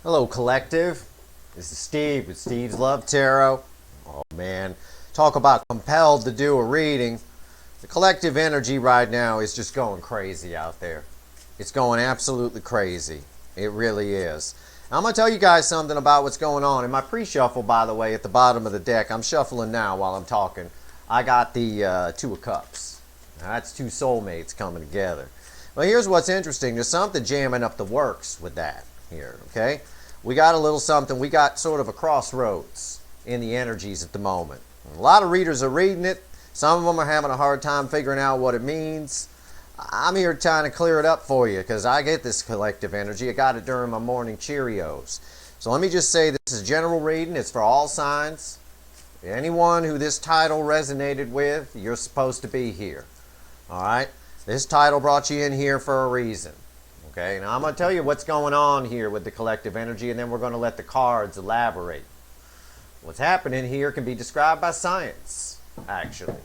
Hello, collective. This is Steve with Steve's Love Tarot. Oh man, talk about compelled to do a reading. The collective energy right now is just going crazy out there. It's going absolutely crazy. It really is. I'm going to tell you guys something about what's going on. In my pre-shuffle, by the way, at the bottom of the deck, I'm shuffling now while I'm talking. I got the Two of Cups. Now, that's two soulmates coming together. Well, here's what's interesting. There's something jamming up the works with that here, okay? We got a little something. We got sort of a crossroads in the energies at the moment. A lot of readers are reading it. Some of them are having a hard time figuring out what it means. I'm here trying to clear it up for you because I get this collective energy. I got it during my morning Cheerios. So let me just say this is general reading. It's for all signs. Anyone who this title resonated with, you're supposed to be here. All right? This title brought you in here for a reason. Okay, now I'm going to tell you what's going on here with the collective energy, and then we're going to let the cards elaborate. What's happening here can be described by science, actually.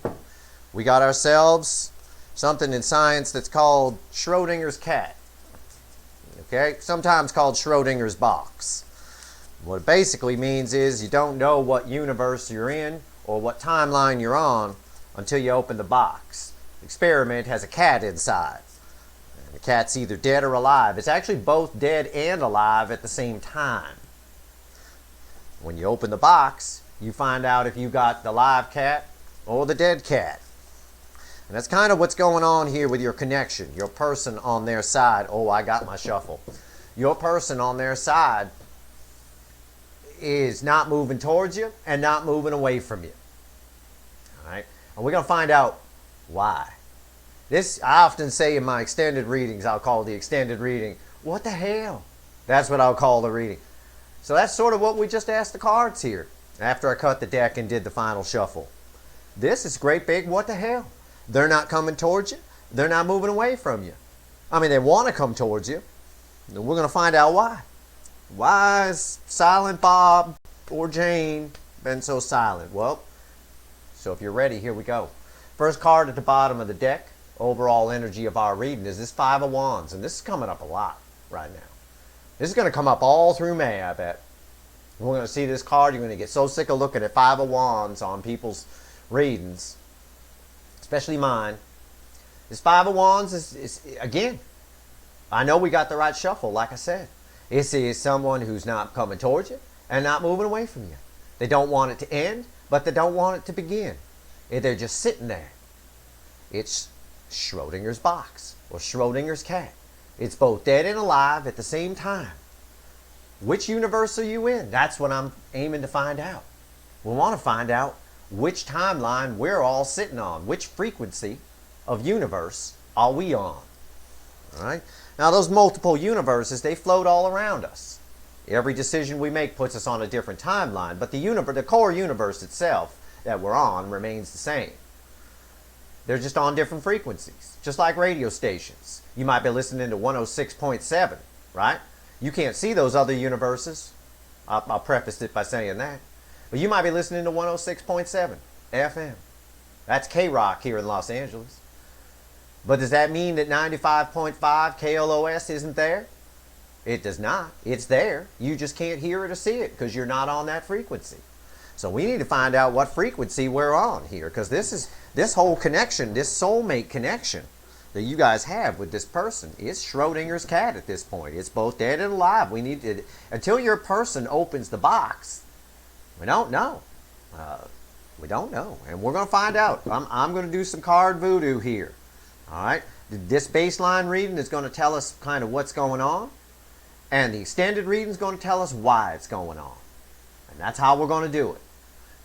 We got ourselves something in science that's called Schrodinger's cat. Okay, sometimes called Schrodinger's box. What it basically means is you don't know what universe you're in or what timeline you're on until you open the box. The experiment has a cat inside. The cat's either dead or alive. It's actually both dead and alive at the same time. When you open the box, you find out if you got the live cat or the dead cat. And that's kind of what's going on here with your connection. Your person on their side. Oh, I got my shuffle. Your person on their side is not moving towards you and not moving away from you. All right? And we're going to find out why. This, I often say in my extended readings, I'll call the extended reading, what the hell? That's what I'll call the reading. So that's sort of what we just asked the cards here after I cut the deck and did the final shuffle. This is great big what the hell. They're not coming towards you. They're not moving away from you. I mean, they want to come towards you. And we're going to find out why. Why is Silent Bob or Jane been so silent? Well, so if you're ready, here we go. First card at the bottom of the deck. Overall energy of our reading is this Five of Wands, and this is coming up a lot right now. This is going to come up all through May, I bet. We're going to see this card. You're going to get so sick of looking at Five of Wands on people's readings, especially mine. This Five of Wands is again, I know we got the right shuffle, like I said. This is someone who's not coming towards you and not moving away from you. They don't want it to end, but they don't want it to begin. They're just sitting there. It's Schrodinger's box or Schrodinger's cat. It's both dead and alive at the same time. Which universe are you in? That's what I'm aiming to find out. We want to find out which timeline we're all sitting on. Which frequency of universe are we on? All right? Now those multiple universes, they float all around us. Every decision we make puts us on a different timeline, but the core universe itself that we're on remains the same. They're just on different frequencies, just like radio stations. You might be listening to 106.7, right? You can't see those other universes. I'll preface it by saying that. But you might be listening to 106.7 FM. That's K-Rock here in Los Angeles. But does that mean that 95.5 KLOS isn't there? It does not. It's there. You just can't hear it or see it because you're not on that frequency. So we need to find out what frequency we're on here, because this whole connection, this soulmate connection that you guys have with this person is Schrodinger's cat at this point. It's both dead and alive. We need to, until your person opens the box, we don't know. We don't know, and we're going to find out. I'm going to do some card voodoo here. All right, this baseline reading is going to tell us kind of what's going on, and the extended reading is going to tell us why it's going on. And that's how we're going to do it.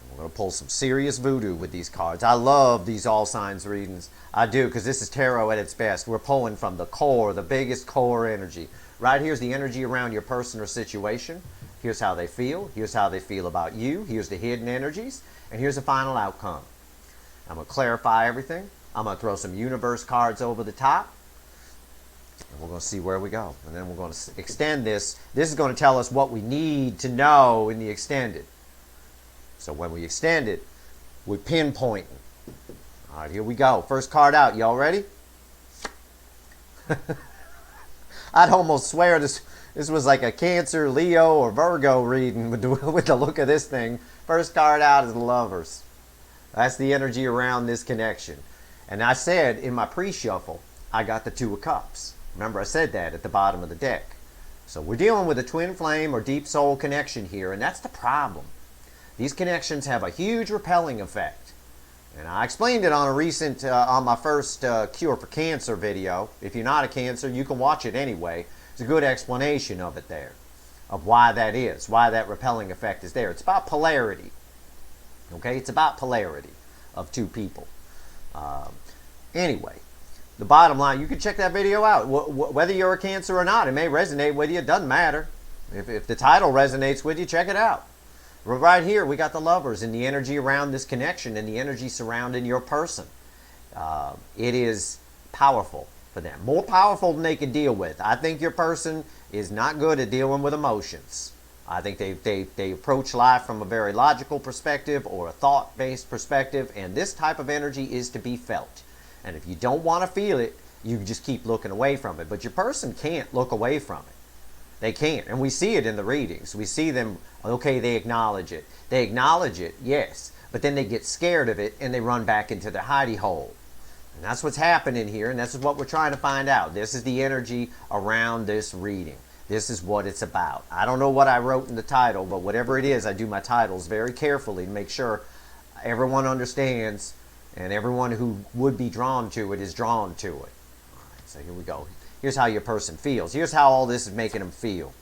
And we're going to pull some serious voodoo with these cards. I love these all signs readings. I do, because this is tarot at its best. We're pulling from the core, the biggest core energy. Right here's the energy around your person or situation. Here's how they feel. Here's how they feel about you. Here's the hidden energies. And here's the final outcome. I'm going to clarify everything. I'm going to throw some universe cards over the top. And we're going to see where we go. And then we're going to extend this. This is going to tell us what we need to know in the extended. So when we extend it, we're pinpointing. All right, here we go. First card out. Y'all ready? I'd almost swear this was like a Cancer, Leo, or Virgo reading with the look of this thing. First card out is the Lovers. That's the energy around this connection. And I said in my pre-shuffle, I got the Two of Cups. Remember I said that at the bottom of the deck. So we're dealing with a twin flame or deep soul connection here, and that's the problem. These connections have a huge repelling effect. And I explained it on a recent, on my first Cure for Cancer video. If you're not a Cancer, you can watch it anyway. It's a good explanation of it there, of why that is, why that repelling effect is there. It's about polarity. Okay, it's about polarity of two people. Anyway, the bottom line, you can check that video out. Whether you're a Cancer or not, it may resonate with you. It doesn't matter. If the title resonates with you, check it out. Right here, we got the Lovers and the energy around this connection and the energy surrounding your person. It is powerful for them. More powerful than they can deal with. I think your person is not good at dealing with emotions. I think they approach life from a very logical perspective or a thought-based perspective, and this type of energy is to be felt. And if you don't want to feel it, you just keep looking away from it. But your person can't look away from it. They can't. And we see it in the readings. We see them, okay, they acknowledge it. They acknowledge it, yes. But then they get scared of it and they run back into their hidey hole. And that's what's happening here, and this is what we're trying to find out. This is the energy around this reading. This is what it's about. I don't know what I wrote in the title, but whatever it is, I do my titles very carefully to make sure everyone understands and everyone who would be drawn to it is drawn to it. All right, so here we go. Here's how your person feels. Here's how all this is making them feel.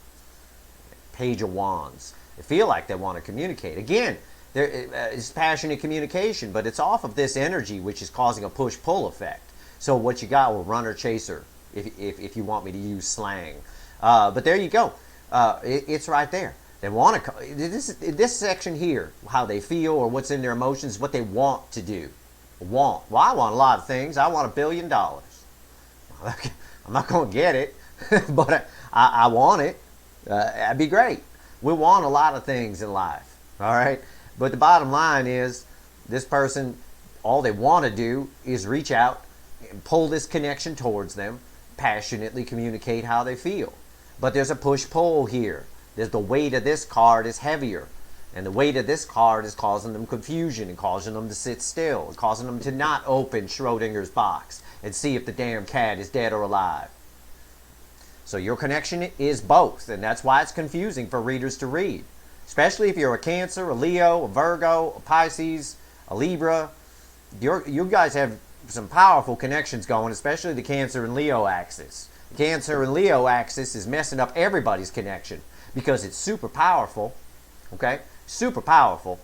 Page of Wands. They feel like they want to communicate. Again, it's passionate communication, but it's off of this energy, which is causing a push-pull effect. So what you got, well, runner-chaser, if you want me to use slang. But there you go. It's right there. They want to. This section here, how they feel or what's in their emotions, is what they want to do. Want. Well, I want a lot of things. I want $1 billion. I'm not going to get it, but I want it. That'd be great. We want a lot of things in life. All right. But the bottom line is, this person, all they want to do is reach out and pull this connection towards them, passionately communicate how they feel. But there's a push-pull here. There's the weight of this card is heavier. And the weight of this card is causing them confusion and causing them to sit still and causing them to not open Schrodinger's box and see if the damn cat is dead or alive. So your connection is both, and that's why it's confusing for readers to read. Especially if you're a Cancer, a Leo, a Virgo, a Pisces, a Libra. You guys have some powerful connections going, especially the Cancer and Leo axis. The Cancer and Leo axis is messing up everybody's connection because it's super powerful, okay? Super powerful,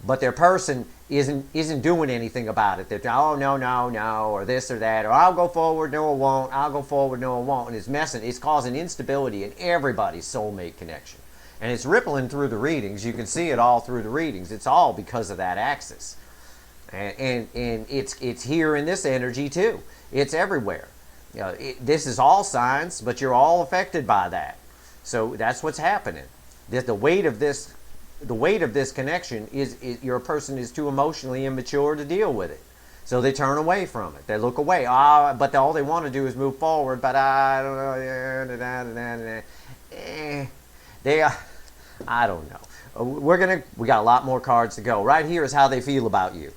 but their person isn't doing anything about it. They're, oh, no, or this or that, or I'll go forward, no, I won't. I'll go forward, no, I won't. And it's causing instability in everybody's soulmate connection. And it's rippling through the readings. You can see it all through the readings. It's all because of that axis. And it's here in this energy too. It's everywhere. You know, this is all signs, but you're all affected by that. So that's what's happening. The weight of this connection is your person is too emotionally immature to deal with it. So they turn away from it. They look away. But all they want to do is move forward. But I don't know. I don't know. We got a lot more cards to go. Right here is how they feel about you.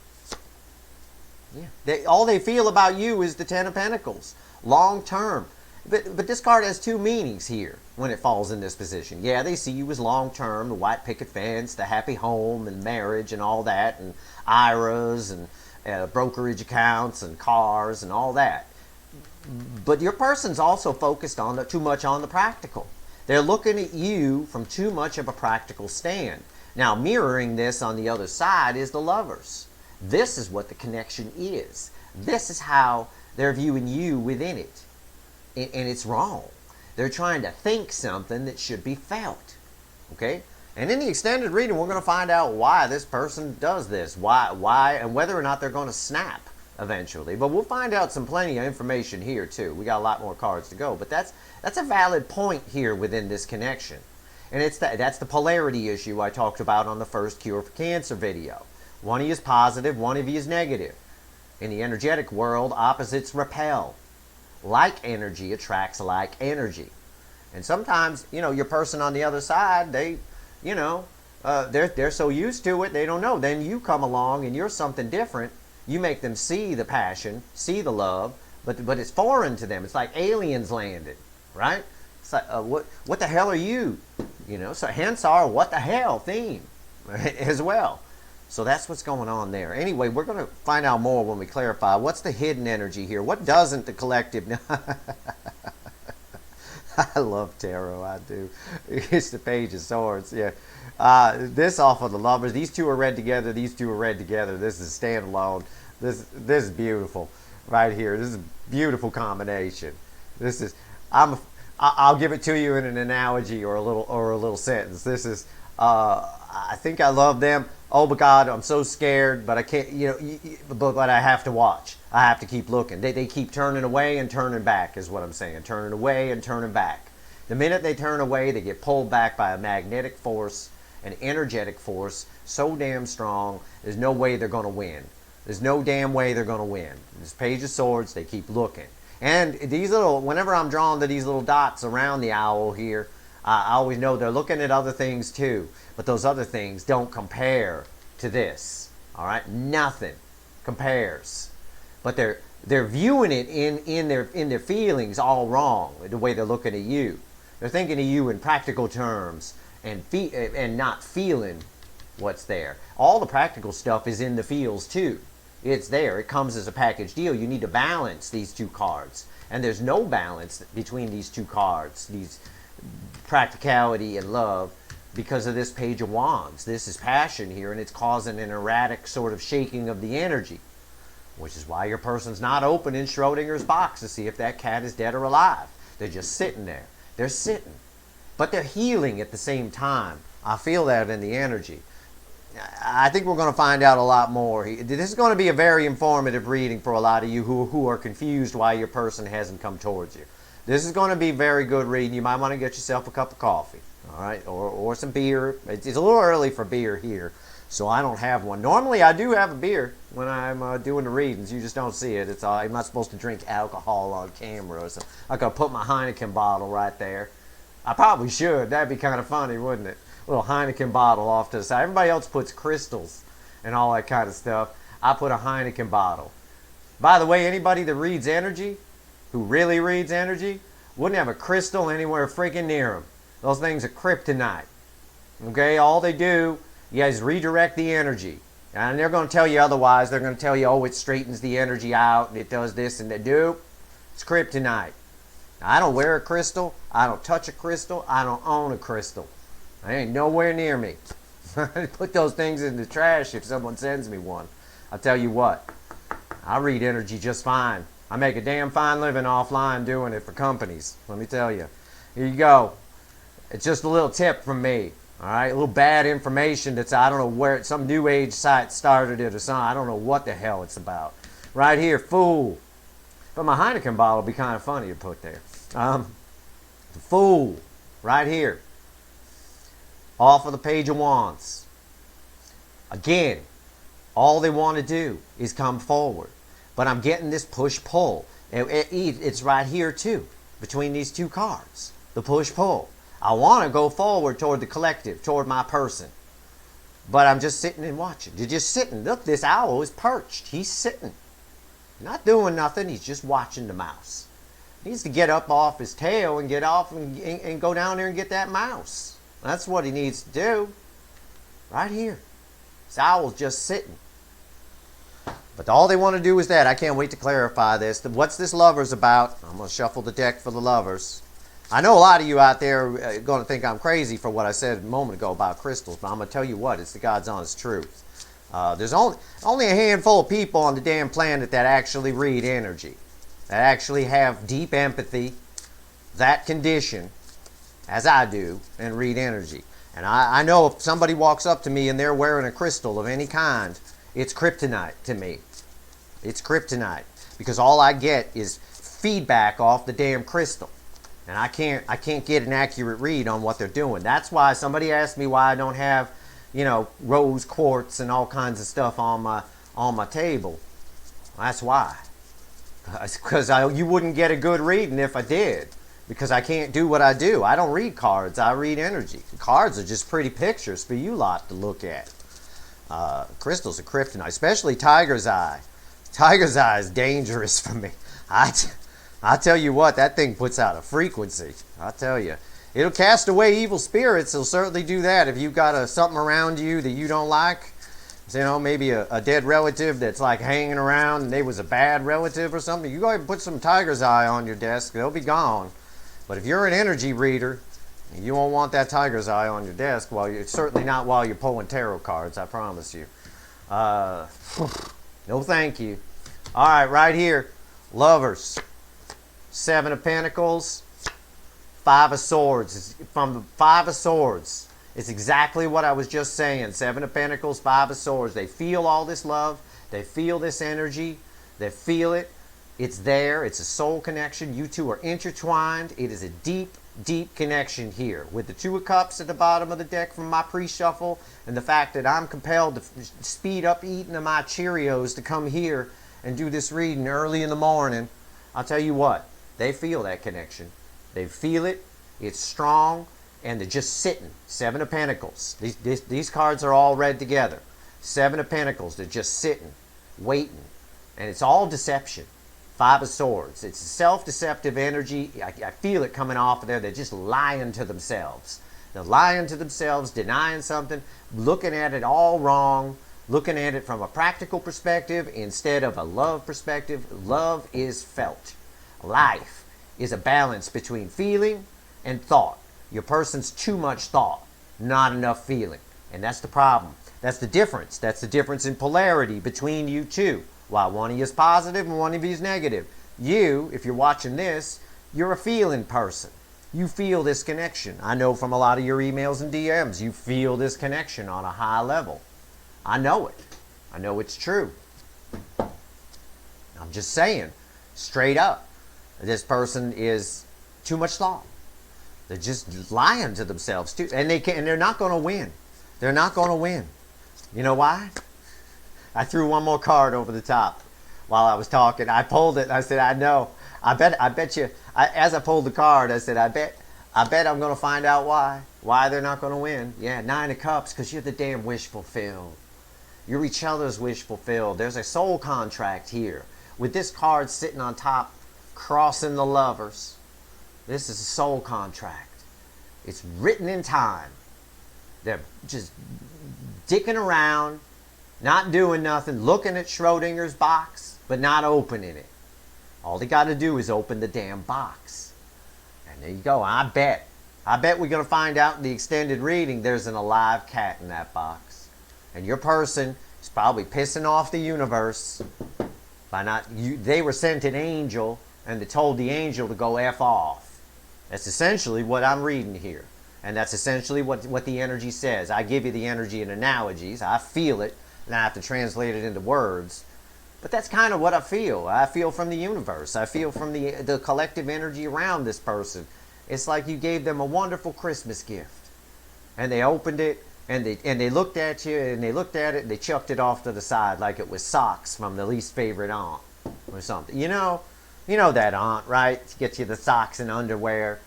Yeah. All they feel about you is the Ten of Pentacles. Long term. But this card has two meanings here when it falls in this position. Yeah, they see you as long term, the white picket fence, the happy home and marriage and all that, and IRAs and brokerage accounts and cars and all that. But your person's also focused on too much on the practical. They're looking at you from too much of a practical stand. Now, mirroring this on the other side is the Lovers. This is what the connection is. This is how they're viewing you within it. And it's wrong. They're trying to think something that should be felt. Okay? And in the extended reading, we're going to find out why this person does this. Why, and whether or not they're going to snap eventually. But we'll find out plenty of information here too. We got a lot more cards to go. But that's a valid point here within this connection. And that's the polarity issue I talked about on the first Cure for Cancer video. One of you is positive, one of you is negative. In the energetic world, opposites repel. Like energy attracts like energy. And sometimes, your person on the other side, they, you know, they're so used to it, they don't know. Then you come along and you're something different. You make them see the passion, see the love, but it's foreign to them. It's like aliens landed, right? It's like, what the hell are you? So hence our what the hell theme as well. So that's what's going on there. Anyway, we're going to find out more when we clarify. What's the hidden energy here? What doesn't the collective know? I love tarot, I do. It's the Page of Swords, yeah. This off of the Lovers. These two are read together. These two are read together. This is standalone. This is beautiful right here. This is a beautiful combination. This is I'll give it to you in an analogy or a little sentence. This is I think I love them. Oh my God, I'm so scared, but I can't. But I have to watch. I have to keep looking. They keep turning away and turning back, is what I'm saying. Turning away and turning back. The minute they turn away, they get pulled back by a magnetic force, an energetic force, so damn strong. There's no way they're going to win. There's no damn way they're going to win. This Page of Swords, they keep looking. And whenever I'm drawn to these little dots around the owl here, I always know they're looking at other things too. But those other things don't compare to this. All right? Nothing compares. But they're viewing it in their feelings all wrong, the way they're looking at you. They're thinking of you in practical terms and not feeling what's there. All the practical stuff is in the feels too. It's there. It comes as a package deal. You need to balance these two cards. And there's no balance between these two cards, these practicality and love, because of this Page of Wands. This is passion here, and it's causing an erratic sort of shaking of the energy, which is why your person's not opening Schrodinger's box to see if that cat is dead or alive. They're just sitting there. They're sitting. But they're healing at the same time. I feel that in the energy. I think we're going to find out a lot more. This is going to be a very informative reading for a lot of you who are confused why your person hasn't come towards you. This is going to be very good reading. You might want to get yourself a cup of coffee, all right, or some beer. It's a little early for beer here, so I don't have one. Normally, I do have a beer when I'm doing the readings. You just don't see it. I'm not supposed to drink alcohol on camera, so I could put my Heineken bottle right there. I probably should. That'd be kind of funny, wouldn't it? Little Heineken bottle off to the side. Everybody else puts crystals and all that kind of stuff. I put a Heineken bottle. By the way, anybody that reads energy, who really reads energy, wouldn't have a crystal anywhere freaking near them. Those things are kryptonite. Okay, all they do, you guys redirect the energy. And they're going to tell you otherwise. They're going to tell you, oh, it straightens the energy out and it does this and that. Dude, it's kryptonite. I don't wear a crystal. I don't touch a crystal. I don't own a crystal. I ain't nowhere near me. Put those things in the trash if someone sends me one. I'll tell you what, I read energy just fine. I make a damn fine living offline doing it for companies. Let me tell you. Here you go. It's just a little tip from me. All right, a little bad information that's, I don't know where, some new age site started it or something. I don't know what the hell it's about. Right here, fool. But my Heineken bottle would be kind of funny to put there. Fool. Right here. Off of the Page of Wands. Again, all they want to do is come forward. But I'm getting this push-pull. It's right here too, between these two cards. The push-pull. I want to go forward toward the collective, toward my person. But I'm just sitting and watching. You're just sitting. Look, this owl is perched. He's sitting. Not doing nothing. He's just watching the mouse. He needs to get up off his tail and get off and go down there and get that mouse. That's what he needs to do. Right here. This owl's just sitting. But all they want to do is that. I can't wait to clarify this. What's this Lovers about? I'm going to shuffle the deck for the Lovers. I know a lot of you out there are going to think I'm crazy for what I said a moment ago about crystals, but I'm going to tell you what, it's the God's honest truth. There's only a handful of people on the damn planet that actually read energy, that actually have deep empathy, that condition, as I do, and read energy. And I know if somebody walks up to me and they're wearing a crystal of any kind, it's kryptonite to me. It's kryptonite. Because all I get is feedback off the damn crystal. And I can't get an accurate read on what they're doing. That's why somebody asked me why I don't have, rose quartz and all kinds of stuff on my table. That's why. Because you wouldn't get a good reading if I did. because I can't do what I do. I don't read cards. I read energy. Cards are just pretty pictures for you lot to look at. Crystals are kryptonite, especially Tiger's Eye. Tiger's Eye is dangerous for me. I tell you what, that thing puts out a frequency. I tell you. It'll cast away evil spirits. It'll certainly do that. If you've got something around you that you don't like, you know, maybe a dead relative that's like hanging around and they was a bad relative or something, you go ahead and put some Tiger's Eye on your desk. They'll be gone. But if you're an energy reader, you won't want that Tiger's Eye on your desk. Certainly not while you're pulling tarot cards, I promise you. No thank you. All right, right here, Lovers. 7 of Pentacles, 5 of Swords. It's from the 5 of Swords. It's exactly what I was just saying. 7 of Pentacles, 5 of Swords. They feel all this love. They feel this energy. They feel it. It's there. It's a soul connection. You two are intertwined. It is a deep, deep connection here. With the 2 of Cups at the bottom of the deck from my pre-shuffle, and the fact that I'm compelled to speed up eating of my Cheerios to come here and do this reading early in the morning, I'll tell you what. They feel that connection. They feel it. It's strong. And they're just sitting. 7 of Pentacles. These cards are all read together. 7 of Pentacles. They're just sitting, waiting. And it's all deception. 5 of Swords. It's a self-deceptive energy. I feel it coming off of there. They're just lying to themselves. They're lying to themselves, denying something, looking at it all wrong, looking at it from a practical perspective instead of a love perspective. Love is felt. Life is a balance between feeling and thought. Your person's too much thought, not enough feeling. And that's the problem. That's the difference. That's the difference in polarity between you two. While one of you is positive and one of you is negative. You, if you're watching this, you're a feeling person. You feel this connection. I know from a lot of your emails and DMs, you feel this connection on a high level. I know it. I know it's true. I'm just saying, straight up. This person is too much thought. They're just lying to themselves too, and they're not going to win. They're not going to win. You know why? I threw one more card over the top while I was talking. I pulled it. I said, I know. I bet you. As I pulled the card, I said, I bet I'm going to find out why. Why they're not going to win. Yeah, 9 of Cups, because you're the damn wish fulfilled. You're each other's wish fulfilled. There's a soul contract here. With this card sitting on top, crossing the Lovers. This is a soul contract. It's written in time. They're just dicking around, not doing nothing, looking at Schrodinger's box, but not opening it. All they got to do is open the damn box. And there you go. I bet we're going to find out in the extended reading there's an alive cat in that box. And your person is probably pissing off the universe by not... They were sent an angel, and they told the angel to go F off. That's essentially what I'm reading here. And that's essentially what the energy says. I give you the energy in analogies. I feel it, and I have to translate it into words. But that's kind of what I feel. I feel from the universe. I feel from the collective energy around this person. It's like you gave them a wonderful Christmas gift. And they opened it, and they looked at you, and they looked at it, and they chucked it off to the side like it was socks from the least favorite aunt or something. You know that aunt, right? Gets you the socks and underwear,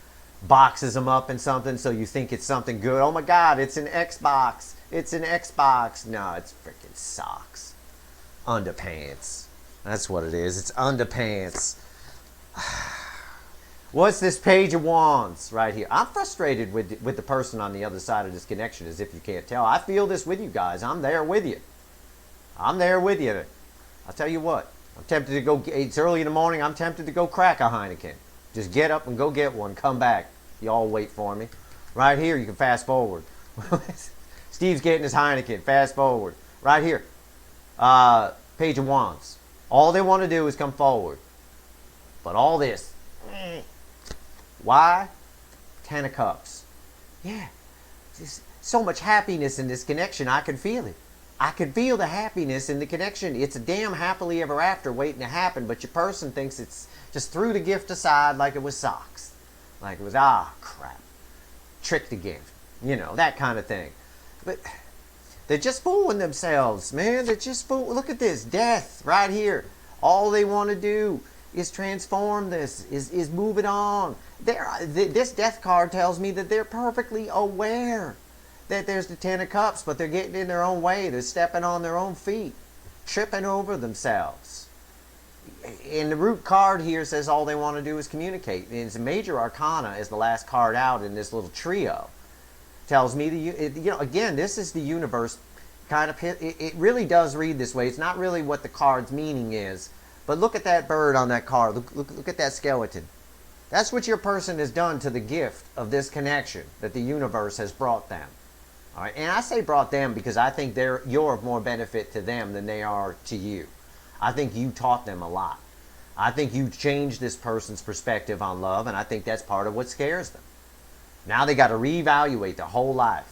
boxes them up in something so you think it's something good. Oh my God, it's an Xbox. It's an Xbox. No, it's freaking socks. Underpants. That's what it is. It's underpants. What's this Page of Wands right here? I'm frustrated with the person on the other side of this connection, as if you can't tell. I feel this with you guys. I'm there with you. I'm there with you. I'll tell you what. I'm tempted to go, it's early in the morning, I'm tempted to go crack a Heineken. Just get up and go get one, come back. Y'all wait for me. Right here, you can fast forward. Steve's getting his Heineken, fast forward. Right here, Page of Wands. All they want to do is come forward. But all this, why? 10 of Cups. Yeah, there's so much happiness in this connection, I can feel it. I can feel the happiness in the connection. It's a damn happily ever after waiting to happen, but your person thinks it's just threw the gift aside like it was socks. Like it was, crap. Tricked the gift. You know, that kind of thing. But they're just fooling themselves, man. They're just fooling. Look at this. Death right here. All they want to do is transform this, is move it on. This death card tells me that they're perfectly aware that there's the Ten of Cups, but they're getting in their own way. They're stepping on their own feet, tripping over themselves. And the root card here says all they want to do is communicate. And it's a major arcana is the last card out in this little trio. Tells me, again, this is the universe kind of, it really does read this way. It's not really what the card's meaning is. But look at that bird on that card. Look at that skeleton. That's what your person has done to the gift of this connection that the universe has brought them. All right? And I say brought them because I think you're of more benefit to them than they are to you. I think you taught them a lot. I think you changed this person's perspective on love, and I think that's part of what scares them. Now they got to reevaluate their whole life.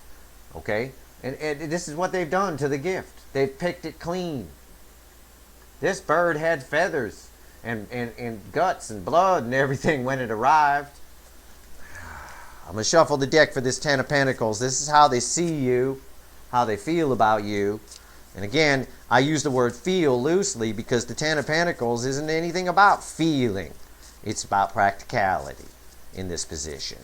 Okay? And this is what they've done to the gift. They've picked it clean. This bird had feathers and guts and blood and everything when it arrived. I'm going to shuffle the deck for this Ten of Pentacles. This is how they see you, how they feel about you. And again, I use the word feel loosely because the Ten of Pentacles isn't anything about feeling. It's about practicality in this position.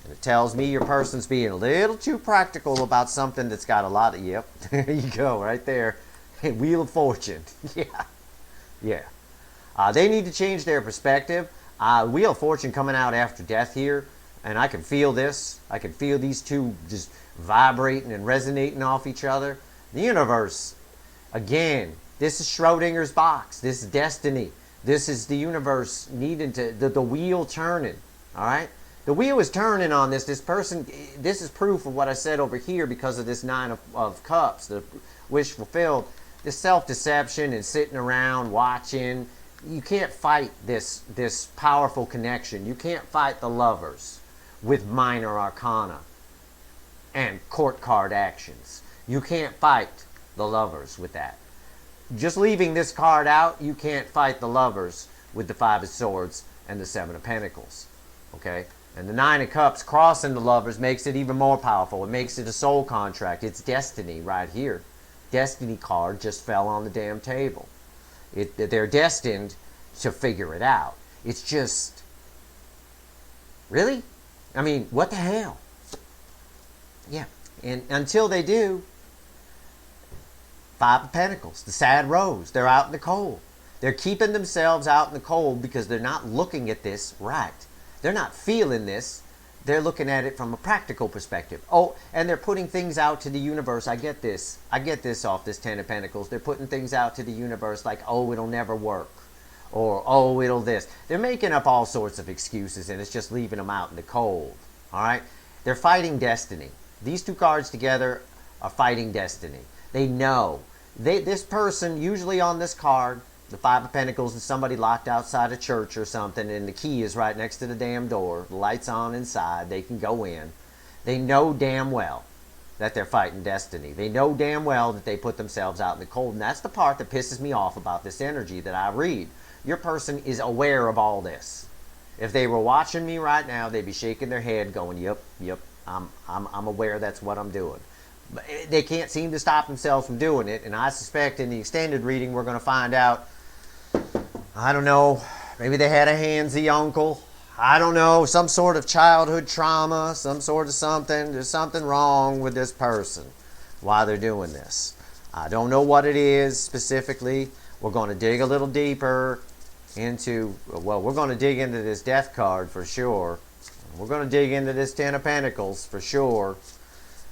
And it tells me your person's being a little too practical about something that's got a lot of, yep, there you go, right there. Wheel of Fortune. Yeah. They need to change their perspective. Wheel of Fortune coming out after death here. And I can feel this. I can feel these two just vibrating and resonating off each other. The universe, again, this is Schrodinger's box. This is destiny. This is the universe needing to, the wheel turning. All right? The wheel is turning on this. This person, this is proof of what I said over here because of this Nine of Cups, the wish fulfilled. This self-deception and sitting around watching. You can't fight this powerful connection. You can't fight the lovers with minor arcana and court card actions. You can't fight the lovers with that. Just leaving this card out, you can't fight the lovers with the Five of Swords and the Seven of Pentacles. Okay? And the Nine of Cups crossing the lovers makes it even more powerful. It makes it a soul contract. It's destiny right here. Destiny card just fell on the damn table. They're destined to figure it out. It's just, really? I mean, what the hell? Yeah. And until they do, Five of Pentacles, the sad rose. They're out in the cold. They're keeping themselves out in the cold because they're not looking at this right. They're not feeling this. They're looking at it from a practical perspective. Oh, and they're putting things out to the universe. I get this. I get this off this Ten of Pentacles. They're putting things out to the universe like, oh, it'll never work. Or, oh, it'll this. They're making up all sorts of excuses, and it's just leaving them out in the cold. All right? They're fighting destiny. These two cards together are fighting destiny. They know. This person, usually on this card, the Five of Pentacles, and somebody locked outside a church or something, and the key is right next to the damn door. The light's on inside. They can go in. They know damn well that they're fighting destiny. They know damn well that they put themselves out in the cold. And that's the part that pisses me off about this energy that I read. Your person is aware of all this. If they were watching me right now, they'd be shaking their head going, yep, I'm aware that's what I'm doing. But they can't seem to stop themselves from doing it. And I suspect in the extended reading, we're going to find out, I don't know, maybe they had a handsy uncle. I don't know, some sort of childhood trauma, some sort of something. There's something wrong with this person while they're doing this. I don't know what it is specifically. We're going to dig a little deeper into, well, we're going to dig into this death card for sure. We're going to dig into this Ten of Pentacles for sure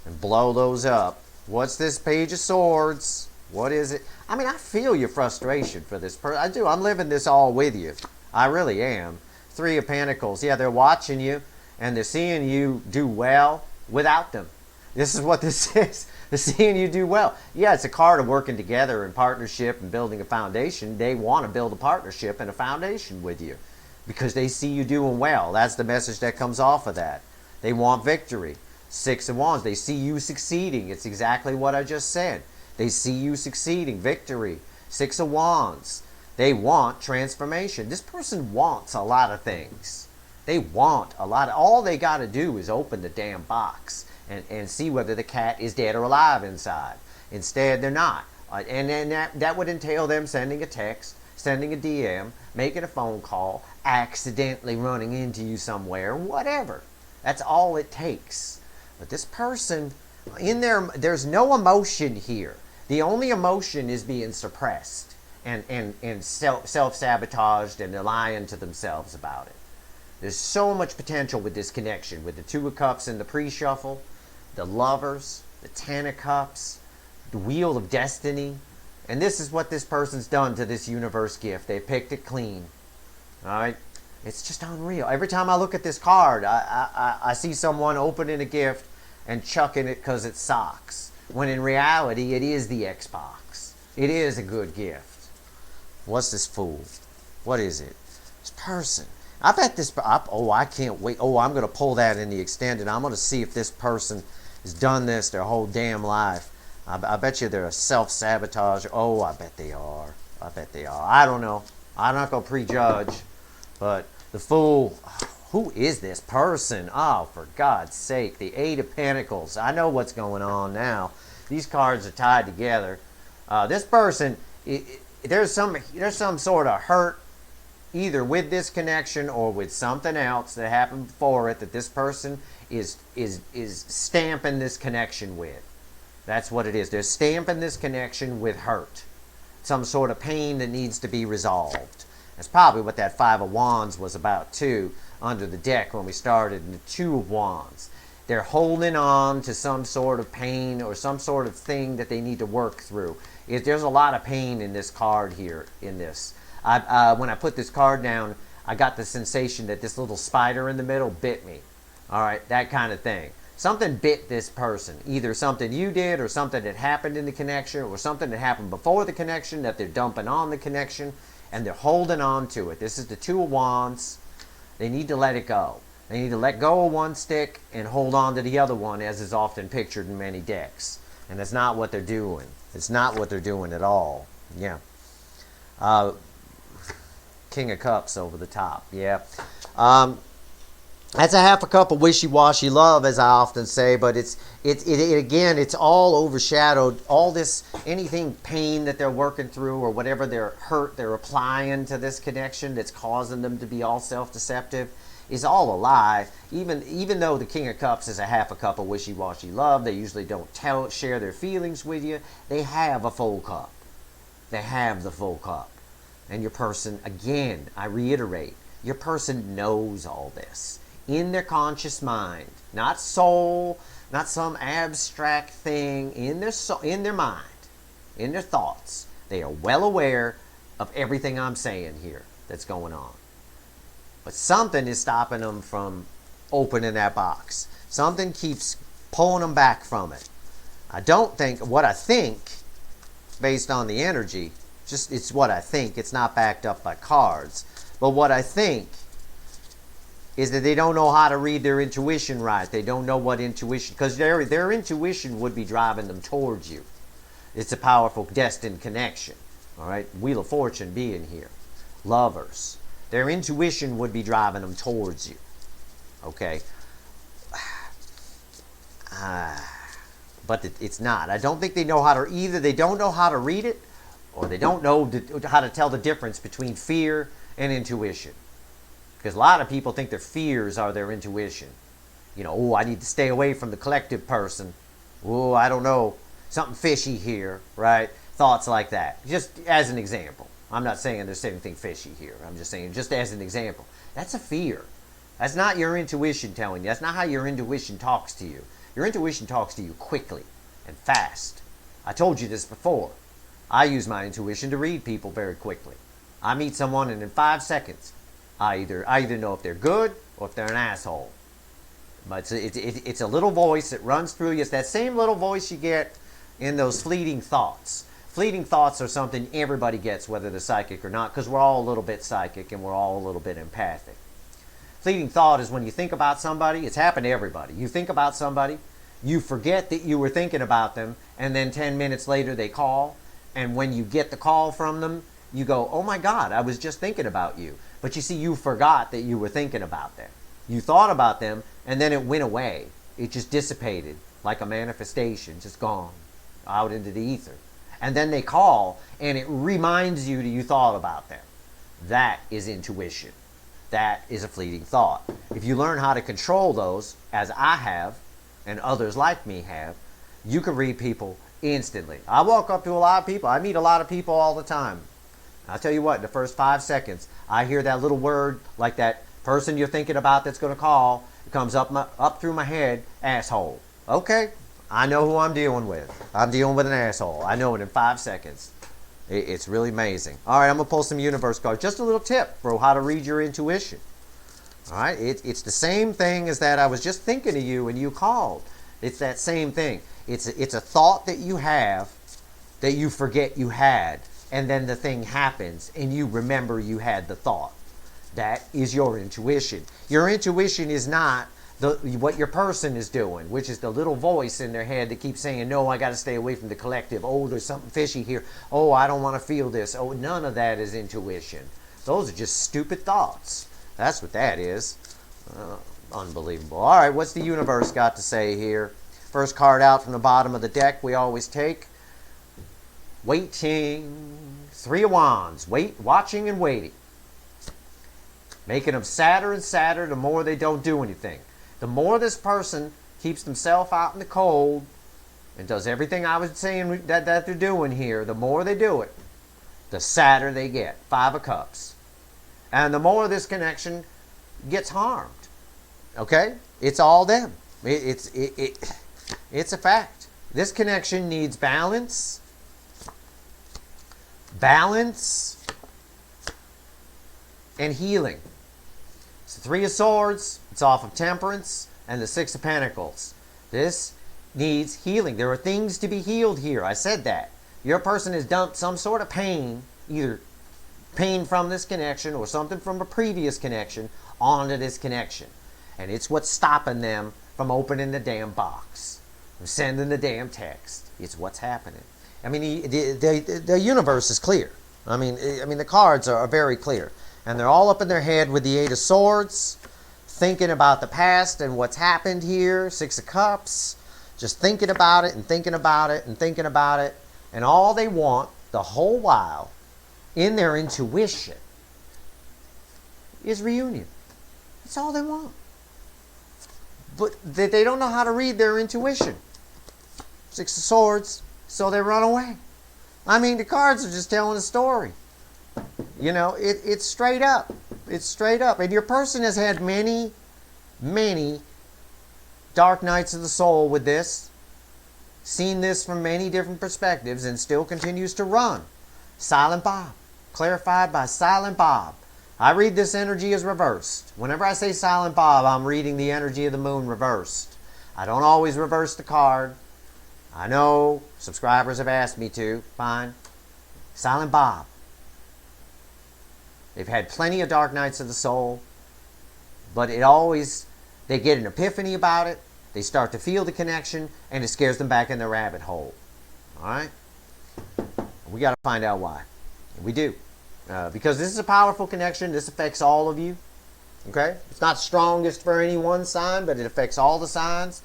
and blow those up. What's this Page of Swords? What is it? I mean, I feel your frustration for this person. I do. I'm living this all with you. I really am. Three of Pentacles. Yeah, they're watching you and they're seeing you do well without them. This is what this is. They're seeing you do well. Yeah, it's a card of working together in partnership and building a foundation. They want to build a partnership and a foundation with you because they see you doing well. That's the message that comes off of that. They want victory. Six of Wands. They see you succeeding. It's exactly what I just said. They see you succeeding. Victory. Six of Wands. They want transformation. This person wants a lot of things. They want a lot. All they got to do is open the damn box and see whether the cat is dead or alive inside. Instead, they're not. And then that would entail them sending a text, sending a DM, making a phone call, accidentally running into you somewhere, whatever. That's all it takes. But this person, there's no emotion here. The only emotion is being suppressed and self-sabotaged and they're lying to themselves about it. There's so much potential with this connection, with the Two of Cups in the pre-shuffle, the Lovers, the Ten of Cups, the Wheel of Destiny. And this is what this person's done to this universe gift. They picked it clean. All right? It's just unreal. Every time I look at this card, I see someone opening a gift and chucking it because it sucks. When in reality, it is the Xbox. It is a good gift. What's this Fool? What is it? This person. I bet this... I can't wait. I'm going to pull that in the extended. I'm going to see if this person has done this their whole damn life. I bet you they're a self-sabotage. I bet they are. I bet they are. I don't know. I'm not going to prejudge. But the Fool... Who is this person? Oh, for God's sake. The Eight of Pentacles. I know what's going on now. These cards are tied together. This person... There's some sort of hurt either with this connection or with something else that happened before it that this person is stamping this connection with. That's what it is. They're stamping this connection with hurt. Some sort of pain that needs to be resolved. That's probably what that Five of Wands was about too, under the deck when we started, in the Two of Wands. They're holding on to some sort of pain or some sort of thing that they need to work through. There's a lot of pain in this card here, in this. When I put this card down, I got the sensation that this little spider in the middle bit me. All right, that kind of thing. Something bit this person. Either something you did or something that happened in the connection or something that happened before the connection that they're dumping on the connection and they're holding on to it. This is the Two of Wands. They need to let it go. They need to let go of one stick and hold on to the other one, as is often pictured in many decks. And that's not what they're doing. It's not what they're doing at all. Yeah. King of Cups over the top. Yeah. That's a half a cup of wishy-washy love, as I often say, but again, it's all overshadowed. All this, anything pain that they're working through or whatever they're hurt, they're applying to this connection that's causing them to be all self-deceptive is all a lie. Even though the King of Cups is a half a cup of wishy-washy love, they usually don't share their feelings with you. They have a full cup. They have the full cup. And your person, again, I reiterate, your person knows all this. In their conscious mind, not soul, not some abstract thing, in their mind, in their thoughts, they are well aware of everything I'm saying here that's going on. But something is stopping them from opening that box. Something keeps pulling them back from it. What I think, based on the energy, it's what I think. It's not backed up by cards. But what I think is that they don't know how to read their intuition right. They don't know what intuition, because their intuition would be driving them towards you. It's a powerful destined connection. All right, Wheel of Fortune being here. Lovers. Their intuition would be driving them towards you. Okay. But it's not. I don't think they know how to, either they don't know how to read it, or they don't know how to tell the difference between fear and intuition. Because a lot of people think their fears are their intuition. I need to stay away from the collective person. I don't know, something fishy here, right? Thoughts like that. Just as an example. I'm not saying there's anything fishy here. I'm just saying, just as an example. That's a fear. That's not your intuition telling you. That's not how your intuition talks to you. Your intuition talks to you quickly and fast. I told you this before. I use my intuition to read people very quickly. I meet someone and in 5 seconds, I either know if they're good or if they're an asshole. But it's a little voice that runs through you. It's that same little voice you get in those fleeting thoughts. Fleeting thoughts are something everybody gets, whether they're psychic or not, because we're all a little bit psychic and we're all a little bit empathic. Fleeting thought is when you think about somebody. It's happened to everybody. You think about somebody, you forget that you were thinking about them, and then 10 minutes later they call, and when you get the call from them, you go, oh my God, I was just thinking about you. But you see, you forgot that you were thinking about them. You thought about them, and then it went away. It just dissipated like a manifestation, just gone out into the ether. and then they call and it reminds you that you thought about them. That is intuition. That is a fleeting thought. If you learn how to control those, as I have, and others like me have, you can read people instantly. I walk up to a lot of people. I meet a lot of people all the time. I'll tell you what, in the first 5 seconds, I hear that little word, like that person you're thinking about that's going to call, it comes up through my head, asshole. Okay, I know who I'm dealing with. I'm dealing with an asshole. I know it in 5 seconds. It's really amazing. All right, I'm going to pull some universe cards. Just a little tip for how to read your intuition. All right, it's the same thing as that I was just thinking of you and you called. It's that same thing. It's a thought that you have that you forget you had, and then the thing happens and you remember you had the thought. That is your intuition. Your intuition is not what your person is doing, which is the little voice in their head that keeps saying, no, I got to stay away from the collective. Oh, there's something fishy here. Oh, I don't want to feel this. Oh, none of that is intuition. Those are just stupid thoughts. That's what that is. Unbelievable. All right, what's the universe got to say here? First card out from the bottom of the deck we always take. Waiting. 3 of Wands. Watching and waiting. Making them sadder and sadder the more they don't do anything. The more this person keeps themselves out in the cold and does everything I was saying that they're doing here, the more they do it, the sadder they get. 5 of Cups. And the more this connection gets harmed. Okay? It's all them. It's a fact. This connection needs balance. Balance and healing. It's the 3 of Swords. It's off of Temperance and the 6 of Pentacles. This needs healing. There are things to be healed here. I said that. Your person has dumped some sort of pain, either pain from this connection or something from a previous connection, onto this connection. And it's what's stopping them from opening the damn box, from sending the damn text. It's what's happening. I mean, the universe is clear. I mean, the cards are very clear. And they're all up in their head with the 8 of Swords, thinking about the past and what's happened here. 6 of Cups, just thinking about it and thinking about it and thinking about it. And all they want the whole while in their intuition is reunion. That's all they want. But they don't know how to read their intuition. 6 of Swords, so they run away. I mean, the cards are just telling a story. You know, it's straight up. It's straight up. And your person has had many, many dark nights of the soul with this. Seen this from many different perspectives and still continues to run. Silent Bob. Clarified by Silent Bob. I read this energy as reversed. Whenever I say Silent Bob, I'm reading the energy of the moon reversed. I don't always reverse the card. I know subscribers have asked me to. Fine. Silent Bob. They've had plenty of dark nights of the soul, but they get an epiphany about it. They start to feel the connection, and it scares them back in the rabbit hole. All right? We got to find out why. And we do. Because this is a powerful connection. This affects all of you. Okay? It's not strongest for any one sign, but it affects all the signs.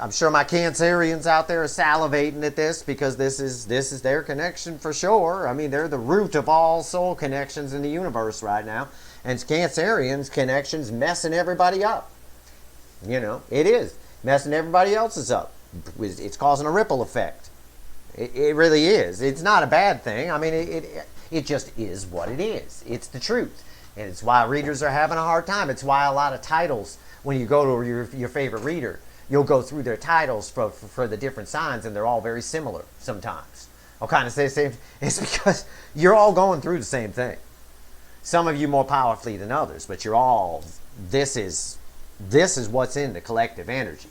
I'm sure my Cancerians out there are salivating at this because this is their connection for sure. I mean, they're the root of all soul connections in the universe right now. And Cancerians' connections messing everybody up. You know, it is. Messing everybody else's up. It's causing a ripple effect. It really is. It's not a bad thing. I mean, it just is what it is. It's the truth. And it's why readers are having a hard time. It's why a lot of titles, when you go to your favorite reader, you'll go through their titles for the different signs, and they're all very similar sometimes. I'll kind of say the same. It's because you're all going through the same thing. Some of you more powerfully than others, but you're all, this is what's in the collective energy.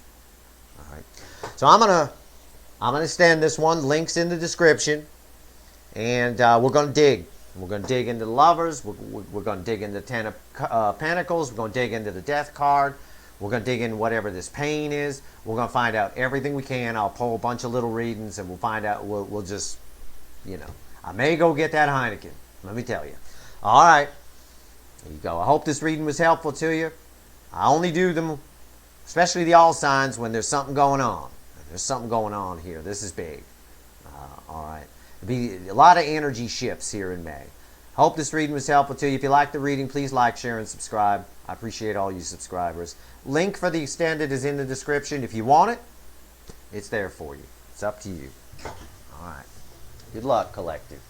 All right. So I'm gonna extend this one. Links in the description, and we're gonna dig. We're gonna dig into the Lovers. We're gonna dig into the 10 of Pentacles. We're gonna dig into the Death card. We're going to dig in whatever this pain is. We're going to find out everything we can. I'll pull a bunch of little readings and we'll find out. We'll just, you know. I may go get that Heineken. Let me tell you. All right. There you go. I hope this reading was helpful to you. I only do them, especially the all signs, when there's something going on. There's something going on here. This is big. All right. There'll be a lot of energy shifts here in May. Hope this reading was helpful to you. If you like the reading, please like, share, and subscribe. I appreciate all you subscribers. Link for the extended is in the description. If you want it, it's there for you. It's up to you. All right. Good luck, collective.